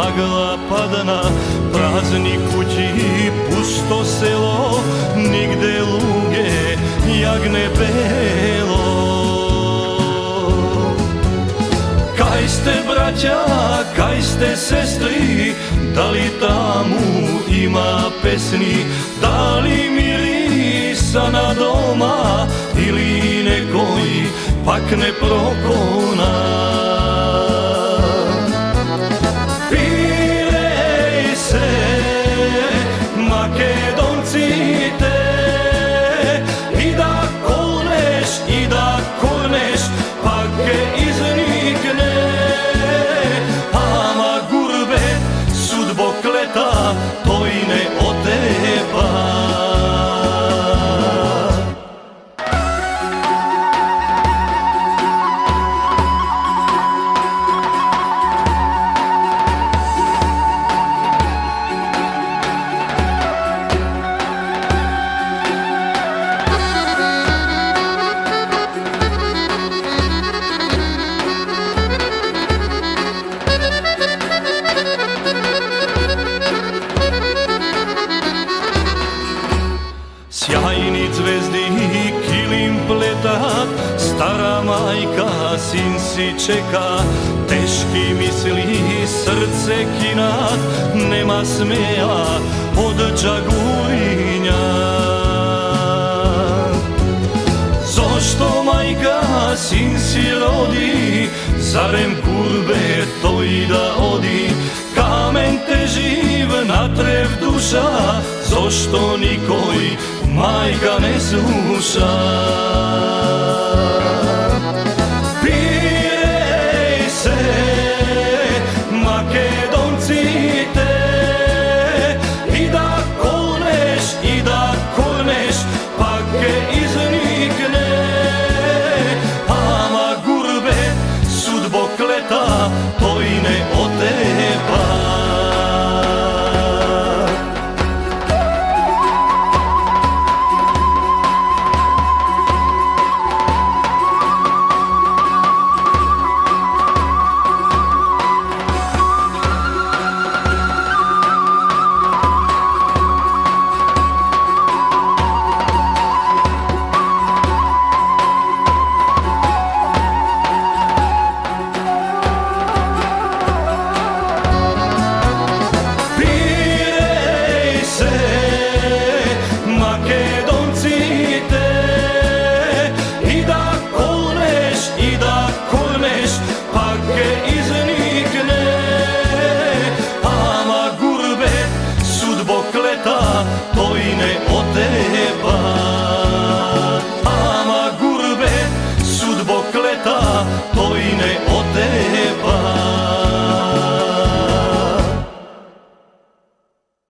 magla padna, prazni kući, pusto selo, nigde luge, jagne belo. Kaj ste braća, kaj ste sestri, da li tamu ima pesni, da li mirisa na doma ili nekoj pak ne prokona. Pirej se, Makedonci te, i da kolneš, i da korneš, pak iznikne. Ama gurbet, sudbo kleta, to i ne otepa. Sjajni zvezdi kilim pletat, stara majka sin si čeka, teški misli srce kinat, nema smeja od džagulinja. Zašto majka sin si rodi, zarem kurbe to i da odi, kamen te živ natrev duša, zašto nikoj majka ne sluša. Pirej se, Makedonci te, i da kolneš, i da korneš, pak iznikne. Ama gurbet, sudbo kleta, to i ne